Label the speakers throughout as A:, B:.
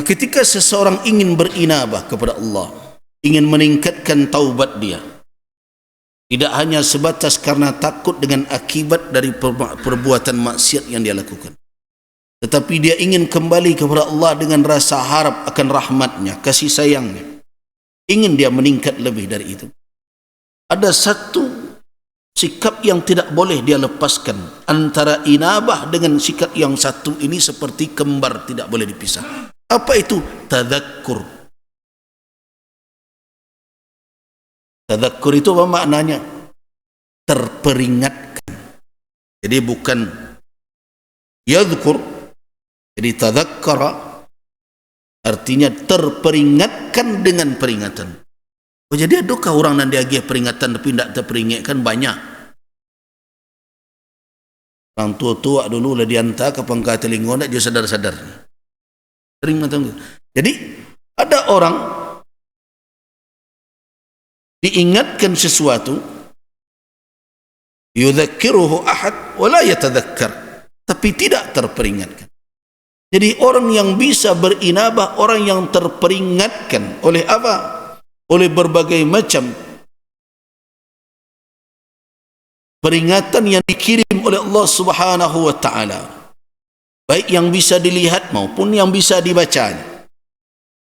A: ketika seseorang ingin berinabah kepada Allah, ingin meningkatkan taubat dia, tidak hanya sebatas karena takut dengan akibat dari perbuatan maksiat yang dia lakukan, tetapi dia ingin kembali kepada Allah dengan rasa harap akan rahmatnya, kasih sayangnya, ingin dia meningkat lebih dari itu. Ada satu sikap yang tidak boleh dia lepaskan. Antara inabah dengan sikap yang satu ini seperti kembar, tidak boleh dipisah. Apa itu? Tadzakur. Tadzakur itu apa maknanya? Terperingatkan. Jadi bukan yadhkur, jadi tadzakkara artinya terperingatkan dengan peringatan. Oh, jadi adakah orang nan dia agih peringatan tapi tidak terperingatkan? Banyak. Orang tua-tua dulu lah diantar ke pangkat telingo, tak dia sadar-sadar. Peringatan. Jadi ada orang diingatkan sesuatu, yudzakiruhu ahad wala yatadzakkar, tapi tidak terperingatkan. Jadi orang yang bisa berinabah, orang yang terperingatkan oleh apa? Oleh berbagai macam peringatan yang dikirim oleh Allah Subhanahu wa taala, baik yang bisa dilihat maupun yang bisa dibaca.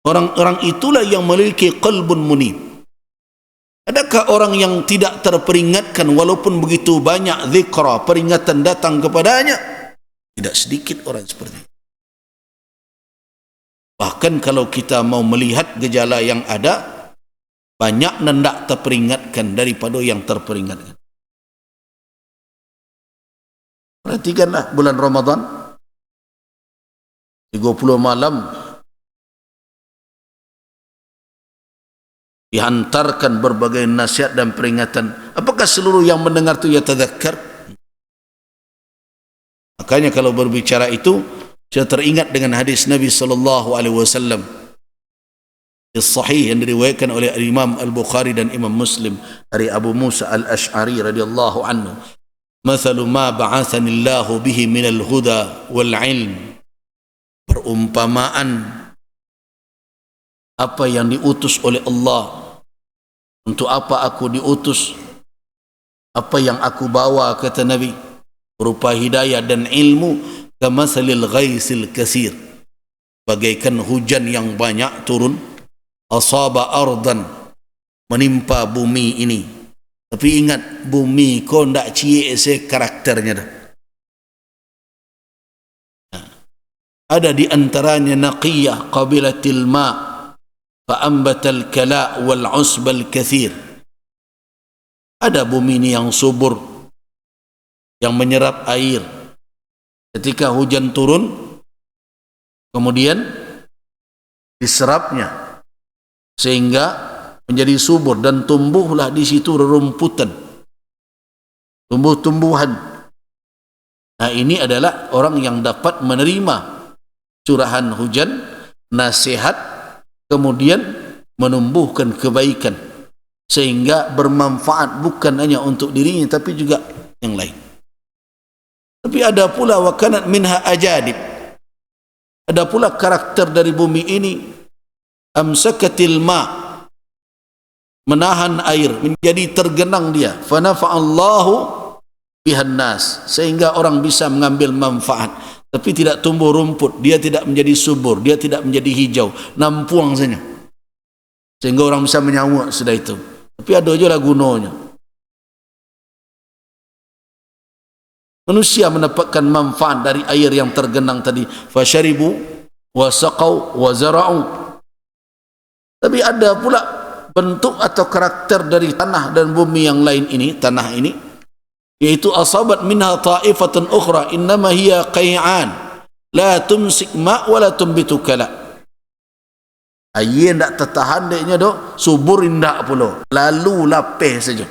A: Orang-orang itulah yang memiliki qalbun munib. Adakah orang yang tidak terperingatkan walaupun begitu banyak zikra, peringatan datang kepadanya? Tidak sedikit orang seperti itu. Bahkan kalau kita mau melihat gejala yang ada, banyak hendak terperingatkan daripada yang terperingatkan. Perhatikanlah bulan Ramadan, 30 malam dihantarkan berbagai nasihat dan peringatan. Apakah seluruh yang mendengar itu yatadzakkar? Makanya kalau berbicara itu, saya teringat dengan hadis Nabi SAW Sahih yang diriwayatkan oleh Imam Al-Bukhari dan Imam Muslim dari Abu Musa Al-Ash'ari radhiyallahu anhu, "Mathalu ma ba'athani Allahu bihi minal huda wal ilm." Perumpamaan apa yang diutus oleh Allah, untuk apa aku diutus, apa yang aku bawa, kata Nabi, berupa hidayah dan ilmu, kamathalil ghaisil katsir, bagaikan hujan yang banyak turun, asaba ardan, menimpa bumi ini. Tapi ingat, bumi kau ndak cie karakternya dah. Ada di antaranya naqiyah qabilatil ma fa ambatal kala wal usbal kathir. Ada bumi ini yang subur, yang menyerap air. Ketika hujan turun, kemudian diserapnya sehingga menjadi subur dan tumbuhlah di situ rerumputan, tumbuh-tumbuhan. Nah, ini adalah orang yang dapat menerima curahan hujan, nasihat, kemudian menumbuhkan kebaikan sehingga bermanfaat bukan hanya untuk dirinya tapi juga yang lain. Tapi ada pula wakanat minha ajadib, ada pula karakter dari bumi ini, amsakatil ma, menahan air, menjadi tergenang dia, fanafa'allahu bihan nas, sehingga orang bisa mengambil manfaat, tapi tidak tumbuh rumput, dia tidak menjadi subur, dia tidak menjadi hijau, nampuang saja, sehingga orang bisa menyawak sudah itu. Tapi ada je lah gunanya. Manusia mendapatkan manfaat dari air yang tergenang tadi, fasyaribu wa saqau wa zara'u. Tapi ada pula bentuk atau karakter dari tanah dan bumi yang lain ini, tanah ini, yaitu asabat minha ta'ifatun ukhra innama hiya qai'an la tumsik ma' wa la tumbitu kala. Air tak tertahan deknya dok, subur indak pula, lalu lapeh saja.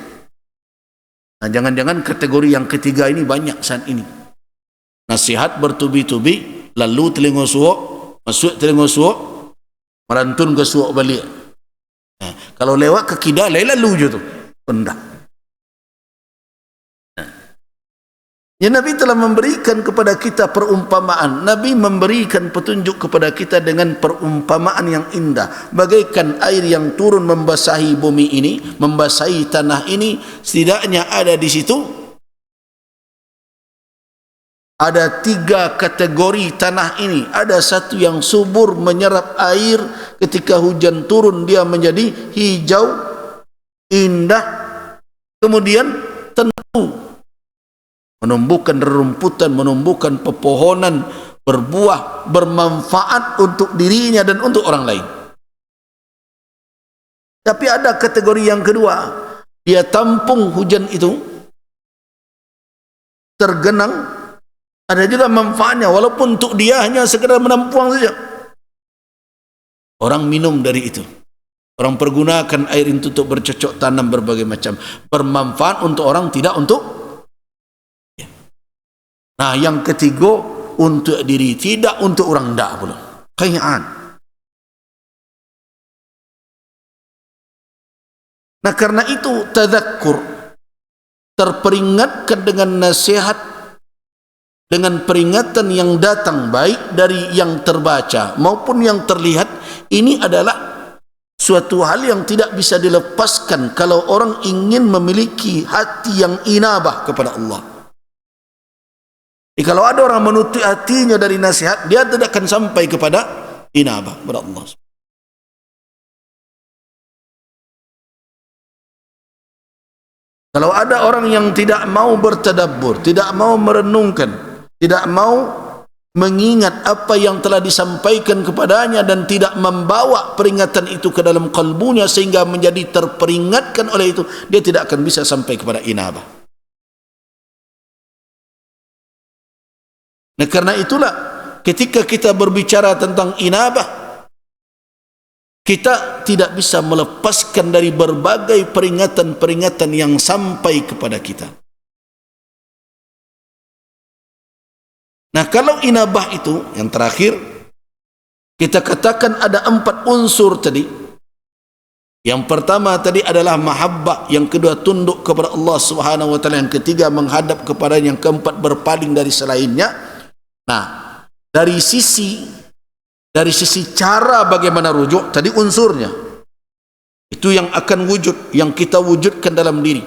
A: Nah, jangan-jangan kategori yang ketiga ini banyak saat ini. Nasihat bertubi-tubi, lalu telinga suuk, masuk telinga suuk, merantun ke suuk balik. Nah, kalau lewat ke kidal, lalu je tu, pendak. Nah, Ya, Nabi telah memberikan kepada kita perumpamaan. Nabi memberikan petunjuk kepada kita dengan perumpamaan yang indah. Bagaikan air yang turun membasahi bumi ini, membasahi tanah ini, setidaknya ada di situ ada 3 kategori tanah ini. Ada satu yang subur menyerap air, ketika hujan turun dia menjadi hijau, indah, kemudian tentu menumbuhkan rerumputan, menumbuhkan pepohonan, berbuah, bermanfaat untuk dirinya dan untuk orang lain. Tapi ada kategori yang kedua, dia tampung hujan itu, tergenang, ada juga manfaatnya, walaupun untuk dia hanya sekedar menampung saja. Orang minum dari itu, orang pergunakan air itu untuk bercocok tanam berbagai macam, bermanfaat untuk orang, tidak untuk. Nah, yang ketiga, untuk diri, tidak untuk orang, tidak pula. Qai'an. Nah, karena itu tadzakur, terperingatkan dengan nasihat, dengan peringatan yang datang baik dari yang terbaca maupun yang terlihat. Ini adalah suatu hal yang tidak bisa dilepaskan kalau orang ingin memiliki hati yang inabah kepada Allah. Kalau ada orang menutup hatinya dari nasihat, dia tidak akan sampai kepada inabah kepada Allah. Kalau ada orang yang tidak mau bertadabbur, tidak mau merenungkan, tidak mau mengingat apa yang telah disampaikan kepadanya dan tidak membawa peringatan itu ke dalam kalbunya sehingga menjadi terperingatkan oleh itu, dia tidak akan bisa sampai kepada inabah. Nah, karena itulah ketika kita berbicara tentang inabah, kita tidak bisa melepaskan dari berbagai peringatan-peringatan yang sampai kepada kita. Nah, kalau inabah itu yang terakhir, kita katakan ada 4 unsur tadi. Yang pertama tadi adalah mahabbah, yang kedua tunduk kepada Allah Subhanahu wa taala, yang ketiga menghadap kepada, yang keempat berpaling dari selainnya. Nah, dari sisi cara bagaimana rujuk tadi, unsurnya itu yang akan wujud, yang kita wujudkan dalam diri.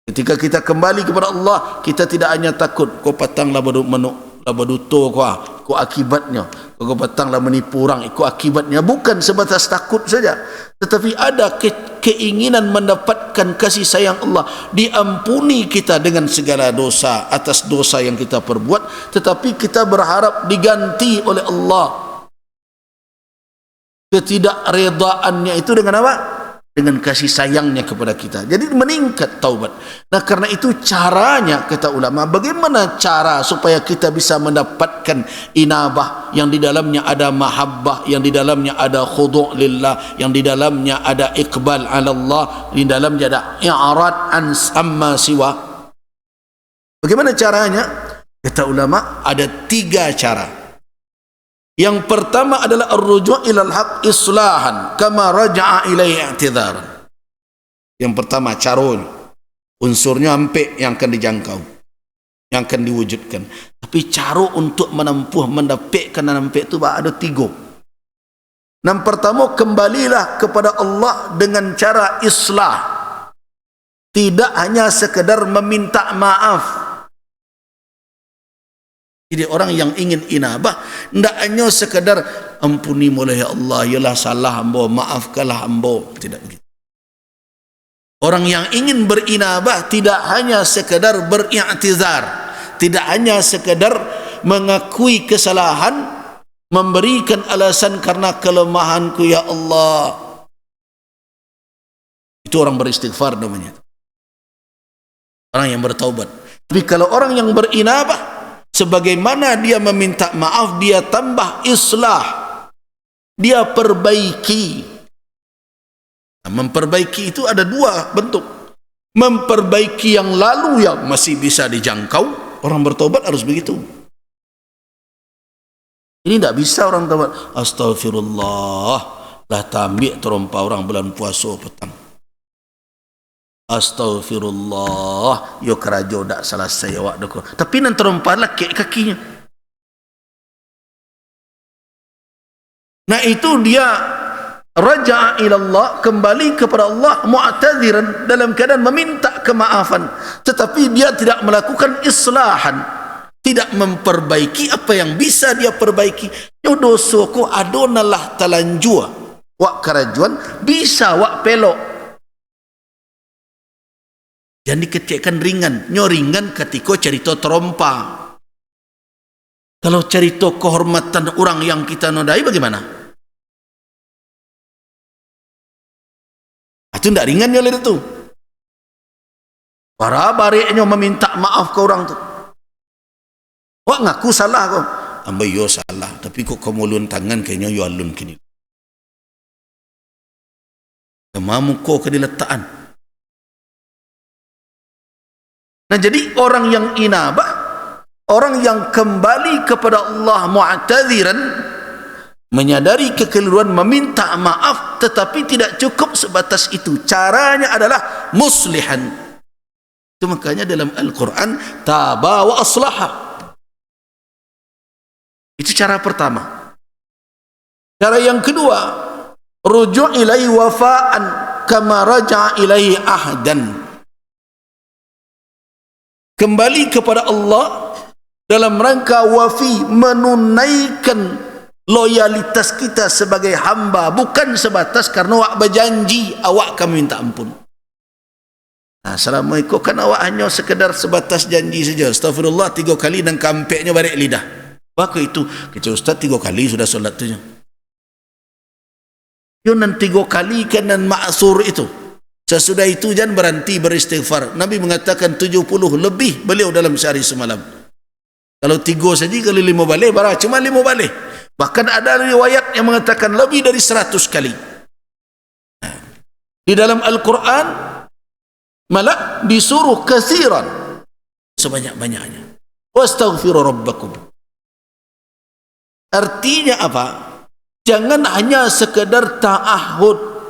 A: Ketika kita kembali kepada Allah, kita tidak hanya takut kau patanglah baduto kau akibatnya, kau patanglah menipu orang ikut akibatnya, bukan sebatas takut saja, tetapi ada keinginan mendapatkan kasih sayang Allah, diampuni kita dengan segala dosa atas dosa yang kita perbuat, tetapi kita berharap diganti oleh Allah ketidakredaannya itu dengan apa? Dengan kasih sayangnya kepada kita. Jadi meningkat taubat. Nah, karena itu caranya, kata ulama, bagaimana cara supaya kita bisa mendapatkan inabah yang di dalamnya ada mahabbah, yang di dalamnya ada khudu' lillah, yang di dalamnya ada iqbal ala Allah, di dalamnya ada i'rad an amma siwa. Bagaimana caranya? Kata ulama, ada 3 cara. Yang pertama adalah ar-ruju' ilal haq islahan kama raja'a ilaihi i'tidharan. Yang pertama caranya, unsurnya ampe yang akan dijangkau, yang akan diwujudkan. Tapi cara untuk menempuh, mendapatkan ampe itu ada 3. Yang pertama, kembalilah kepada Allah dengan cara islah. Tidak hanya sekedar meminta maaf. Jadi orang yang ingin inabah tidak hanya sekadar ampuni mulai ya Allah, yalah salah hamba, maafkanlah hamba, tidak begitu. Orang yang ingin berinabah tidak hanya sekadar beri'tizar, tidak hanya sekadar mengakui kesalahan, memberikan alasan karena kelemahanku ya Allah. Itu orang beristighfar namanya, orang yang bertaubat. Tapi kalau orang yang berinabah, sebagaimana dia meminta maaf, dia tambah islah, dia perbaiki. Memperbaiki itu ada 2 bentuk. Memperbaiki yang lalu yang masih bisa dijangkau, orang bertobat harus begitu. Ini tidak bisa orang taubat astagfirullah lah tambik terompa orang bulan puasa petang. Astaghfirullah, yo kerajo dak selesai awak doko. Tapi nan terompatlah kakinya. Nah itu dia raja'a ila Allah, kembali kepada Allah mu'tadziran, dalam keadaan meminta kemaafan, tetapi dia tidak melakukan islahan, tidak memperbaiki apa yang bisa dia perbaiki. Yo dosaku adonalah talanjua wak kerajuan bisa wak pelok. Jangan dikecekkan ringan. Nyo ringan ketika cerita terompa. Kalau cerita kehormatan orang yang kita nodai bagaimana? Itu tidak ringan oleh itu. Para bareknya meminta maaf ke orang tu. Wak ngaku salah kau. Ambai yo salah. Tapi kok kamu ulun tangan kayaknya yo alun kini. Kemamu kau kediletaan. Nah jadi orang yang inabah, orang yang kembali kepada Allah mu'tadziran, menyadari kekeliruan, meminta maaf, tetapi tidak cukup sebatas itu. Caranya adalah muslihan. Itu makanya dalam Al-Quran taba wa aslaha. Itu cara pertama. Cara yang kedua, ruju' ilaihi wafa'an kama raja'a ilaihi ahdan. Kembali kepada Allah dalam rangka wafi, menunaikan loyalitas kita sebagai hamba, bukan sebatas karena awak berjanji awak kami minta ampun. Nah, Assalamualaikum kan awak hanya sekedar sebatas janji saja. Astagfirullah 3 kali dan kampeknya balik lidah. Maka itu kecil Ustaz 3 kali sudah solat tu. Yo nan 3 kali kan nan ma'sur itu. Sesudah itu jangan berhenti beristighfar. Nabi mengatakan 70 lebih beliau dalam sehari semalam. Kalau 3 saja, kalau 5 balik, barang cuma 5 balik. Bahkan ada riwayat yang mengatakan lebih dari 100 kali. Di dalam Al-Quran malah disuruh kasiran, sebanyak-banyaknya. Wastaghfiru rabbakum. Artinya apa? Jangan hanya sekedar ta'ahud.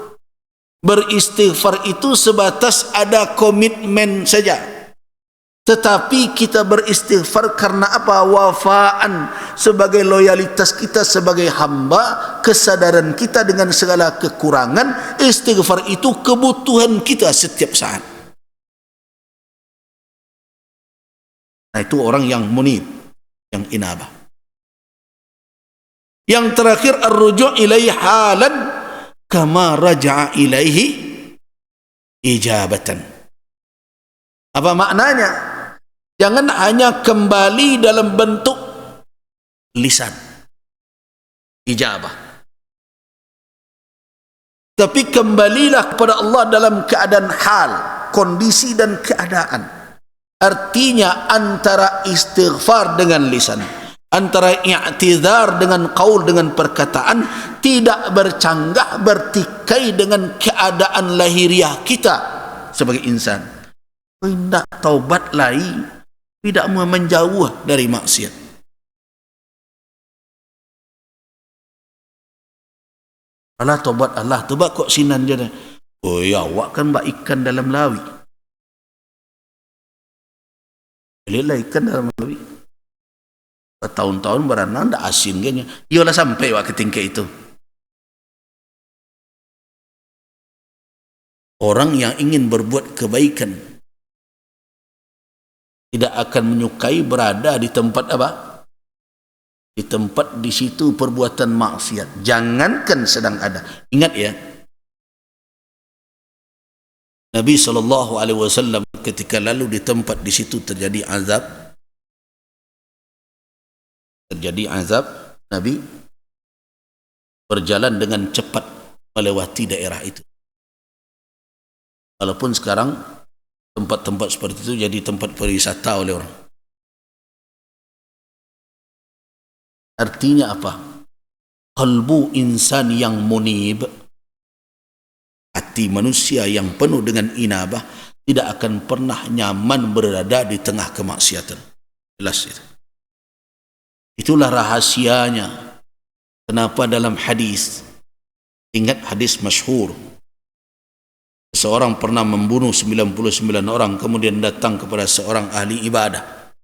A: Beristighfar itu sebatas ada komitmen saja, tetapi kita beristighfar karena apa? Wafaan, sebagai loyalitas kita sebagai hamba, kesadaran kita dengan segala kekurangan. Istighfar itu kebutuhan kita setiap saat. Nah itu orang yang munib, yang inabah. Yang terakhir ar-ruju' ilaihi halan kama raja'a ilaihi ijabatan. Apa maknanya? Jangan hanya kembali dalam bentuk lisan, ijabah, tapi kembalilah kepada Allah dalam keadaan hal, kondisi dan keadaan. Artinya antara istighfar dengan lisan, antara i'tizar dengan qaul, dengan perkataan, tidak bercanggah, bertikai dengan keadaan lahiriah kita sebagai insan. Tidak taubat lagi, tidak mau menjauh dari maksiat. Allah taubat, Allah taubat kok sinan je. Oh ya, awak kan bak ikan dalam lawi. Lihat ikan dalam lawi. Bertahun-tahun berenang dah asin kayaknya. Yolah sampai wak ke tingkat itu. Orang yang ingin berbuat kebaikan tidak akan menyukai berada di tempat apa? Di tempat di situ perbuatan maksiat. Jangankan sedang ada. Ingat ya, Nabi SAW ketika lalu di tempat di situ terjadi azab, Nabi berjalan dengan cepat melewati daerah itu. Walaupun sekarang tempat-tempat seperti itu jadi tempat perwisata oleh orang. Artinya apa? Qalbu insan yang munib, hati manusia yang penuh dengan inabah, tidak akan pernah nyaman berada di tengah kemaksiatan. Jelas itu. Itulah rahasianya. Kenapa dalam hadis, ingat hadis masyhur, seorang pernah membunuh 99 orang, kemudian datang kepada seorang ahli ibadah,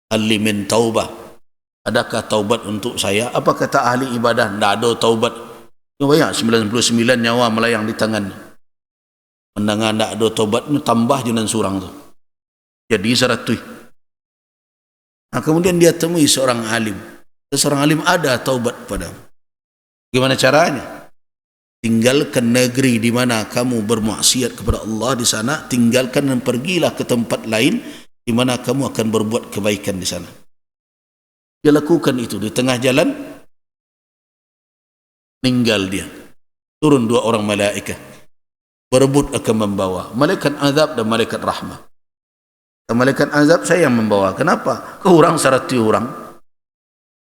A: ahli min taubah, adakah taubat untuk saya? Apa kata ahli ibadah? Tidak ada taubat. Banyak 99 nyawa melayang di tangannya. Mendengar tidak ada taubat, tambah jenan surang tu jadi 100. Nah, kemudian dia temui seorang alim. Seorang alim, ada taubat padamu. Gimana caranya? Tinggalkan negeri di mana kamu bermaksiat kepada Allah di sana, tinggalkan dan pergilah ke tempat lain di mana kamu akan berbuat kebaikan di sana. Dia lakukan itu. Di tengah jalan meninggal dia. Turun 2 orang malaikat, berebut akan membawa, malaikat azab dan malaikat rahmat. Malaikat azab saya yang membawa. Kenapa? Kurang 100 orang.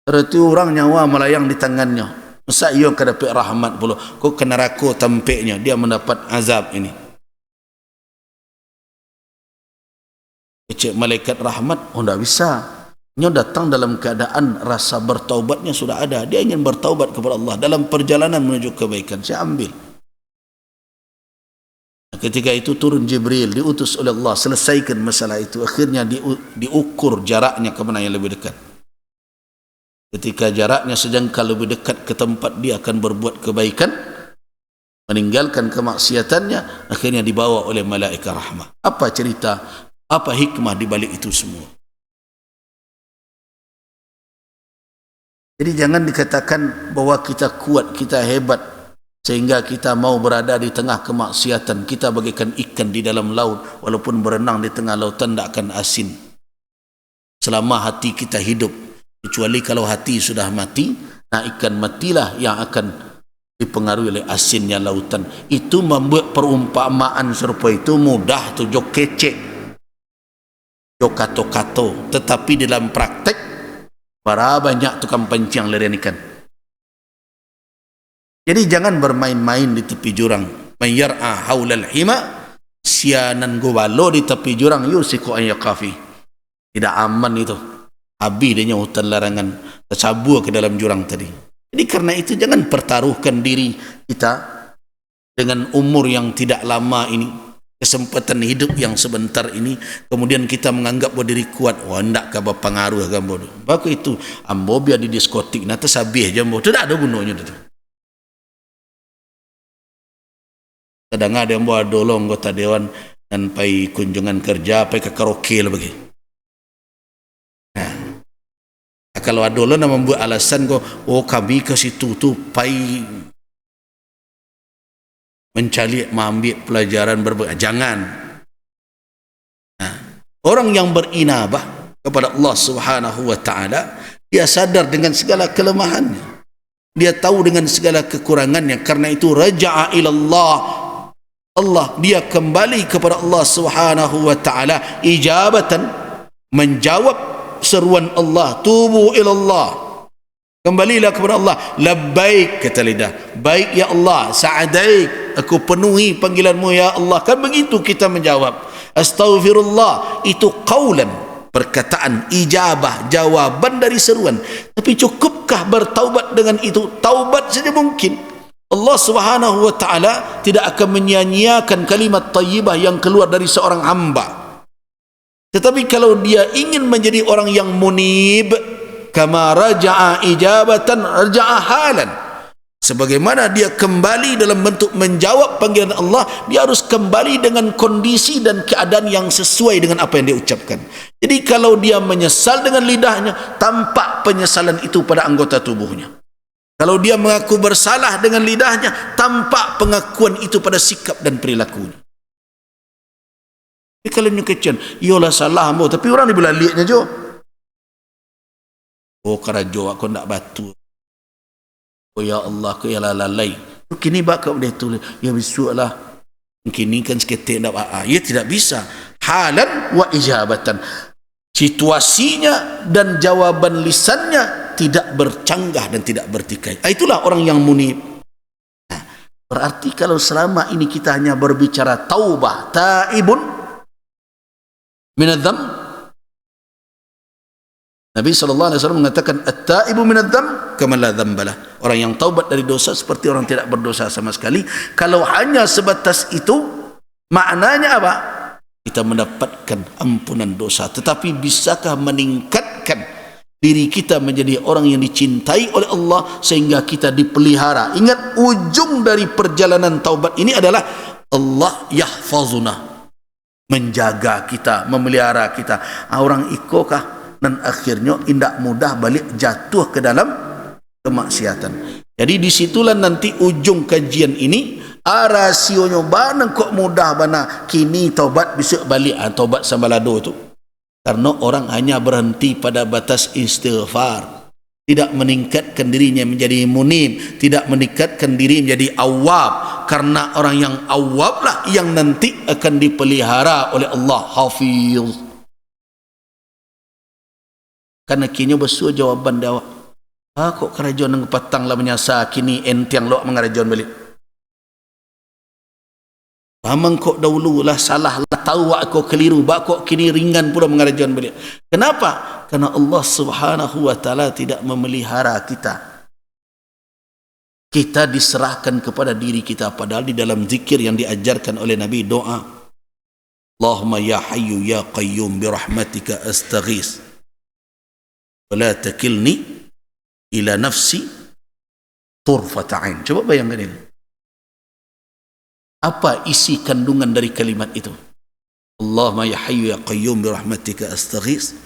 A: 100 orang nyawa melayang di tangannya. Masa ia akan dapat rahmat pula? Kau kena neraka tampiknya, dia mendapat azab ini. Cek malaikat rahmat, oh tidak bisa. Dia datang dalam keadaan rasa bertaubatnya sudah ada. Dia ingin bertaubat kepada Allah dalam perjalanan menuju kebaikan. Saya ambil. Ketika itu turun Jibril, diutus oleh Allah, selesaikan masalah itu. Akhirnya diukur jaraknya ke mana yang lebih dekat. Ketika jaraknya sejengkal lebih dekat ke tempat dia akan berbuat kebaikan, meninggalkan kemaksiatannya, akhirnya dibawa oleh malaikat rahmah. Apa cerita? Apa hikmah di balik itu semua? Jadi jangan dikatakan bahwa kita kuat, kita hebat, sehingga kita mau berada di tengah kemaksiatan. Kita bagaikan ikan di dalam laut, walaupun berenang di tengah lautan tidak akan asin selama hati kita hidup. Kecuali kalau hati sudah mati, nah ikan matilah yang akan dipengaruhi oleh asinnya lautan. Itu membuat perumpamaan serupa itu mudah tu, jok kecek, jok kato-kato, tetapi dalam praktek para banyak tukang pancing lerian ikan. Jadi jangan bermain-main di tepi jurang. Man yar'a haulal hima, sianan gobalo di tepi jurang, yusiku an yaqafi. Tidak aman itu. Habis dia hutan larangan, tercabur ke dalam jurang tadi. Jadi karena itu jangan pertaruhkan diri kita dengan umur yang tidak lama ini, kesempatan hidup yang sebentar ini, kemudian kita menganggap bahwa diri kuat. Wah, hendak ke berpengaruh gambo. Baku itu ambo biar di diskotik nanti sabih jambo. Tidak ada gunanya itu. Kadang ada yang bawa dolong anggota dewan dan pai kunjungan kerja, pai ke karaoke lah bagi. Nah, kalau ada dolong nak membuat alasan ko, oh kami ke situ tu pai mencari, mengambil pelajaran berbagai. Jangan. Nah, orang yang berinabah kepada Allah Subhanahu wa taala, dia sadar dengan segala kelemahannya. Dia tahu dengan segala kekurangannya, karena itu raja'a ilallah. Allah, dia kembali kepada Allah Subhanahu wa taala ijabatan, menjawab seruan Allah, tubu ilallah, kembalilah kepada Allah. Labbaik, kata lidah, baik ya Allah, sa'adaik, aku penuhi panggilanmu ya Allah. Kan begitu kita menjawab. Astaghfirullah, itu qaulan, perkataan, ijabah, jawaban dari seruan. Tapi cukupkah bertaubat dengan itu? Taubat saja mungkin. Allah Subhanahu wa taala tidak akan menyia-nyiakan kalimat thayyibah yang keluar dari seorang hamba. Tetapi kalau dia ingin menjadi orang yang munib, kama raja'a ijabatan raja'a halan, sebagaimana dia kembali dalam bentuk menjawab panggilan Allah, dia harus kembali dengan kondisi dan keadaan yang sesuai dengan apa yang dia ucapkan. Jadi kalau dia menyesal dengan lidahnya, tampak penyesalan itu pada anggota tubuhnya. Kalau dia mengaku bersalah dengan lidahnya, tampak pengakuan itu pada sikap dan perilakunya. Tapi kalau ini kecian, iyalah salah mo, tapi orang dibilang lihatnya jo. Oh karajo aku nak batu. Oh ya Allah, aku ialah lalai. Kini bakal dia tulis, ya bisulah. Kini kan seketik nak ya tidak bisa. Halan wa ijabatan. Situasinya dan jawaban lisannya tidak bercanggah dan tidak bertikai. Itulah orang yang munib. Nah, berarti kalau selama ini kita hanya berbicara taubah, taibun minadzam, Nabi SAW mengatakan at-taibu minadzam kama la dzambalah. Orang yang taubat dari dosa seperti orang tidak berdosa sama sekali. Kalau hanya sebatas itu, Maknanya apa? Kita mendapatkan ampunan dosa. Tetapi bisakah meningkatkan diri kita menjadi orang yang dicintai oleh Allah sehingga kita dipelihara? Ingat, ujung dari perjalanan taubat ini adalah Allah yahfazuna, menjaga kita, memelihara kita. Orang ikokah dan akhirnya indak mudah balik jatuh ke dalam kemaksiatan. Jadi disitulah nanti ujung kajian ini. Rasionya bana kok mudah bana kini taubat besok balik. Taubat sambalado itu karena orang hanya berhenti pada batas istighfar, tidak meningkatkan dirinya menjadi munib, tidak meningkatkan diri menjadi awab. Karena orang yang awab lah yang nanti akan dipelihara oleh Allah, hafiz. Karena kini bersuah jawaban dia, kok kerajaan yang patang lah menyasa kini entiang lo mengarajon balik. Amang kok dahulu lah salah lah, tahu aku keliru, bak kok kini ringan pula mengarajon balik. Kenapa? Karena Allah Subhanahu wa taala tidak memelihara kita. Kita diserahkan kepada diri kita, padahal di dalam zikir yang diajarkan oleh Nabi doa, Allahumma ya hayyu ya qayyum bi rahmatika astaghis wa la takilni ila nafsi turfata ain. Coba bayangkan ini. Apa isi kandungan dari kalimat itu? Allahumma ya hayyu ya qayyum bi rahmatika astaghis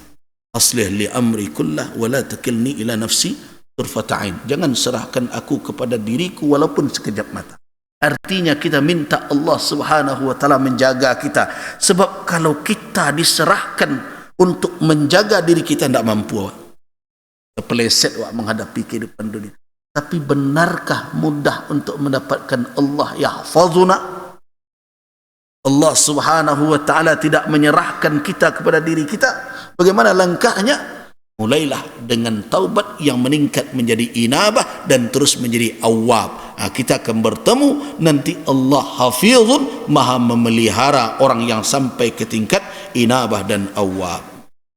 A: aslih li amri kullah wa la takilni ila nafsi turfata ain. Jangan serahkan aku kepada diriku walaupun sekejap mata. Artinya kita minta Allah Subhanahu wa taala menjaga kita. Sebab kalau kita diserahkan untuk menjaga diri kita tidak mampu. Kepleset menghadapi kehidupan dunia. Tapi benarkah mudah untuk mendapatkan Allah yahfazuna? Allah Subhanahu wa taala tidak menyerahkan kita kepada diri kita. Bagaimana langkahnya? Mulailah dengan taubat yang meningkat menjadi inabah dan terus menjadi awab. Kita akan bertemu nanti Allah hafizun, maha memelihara orang yang sampai ke tingkat inabah dan awab.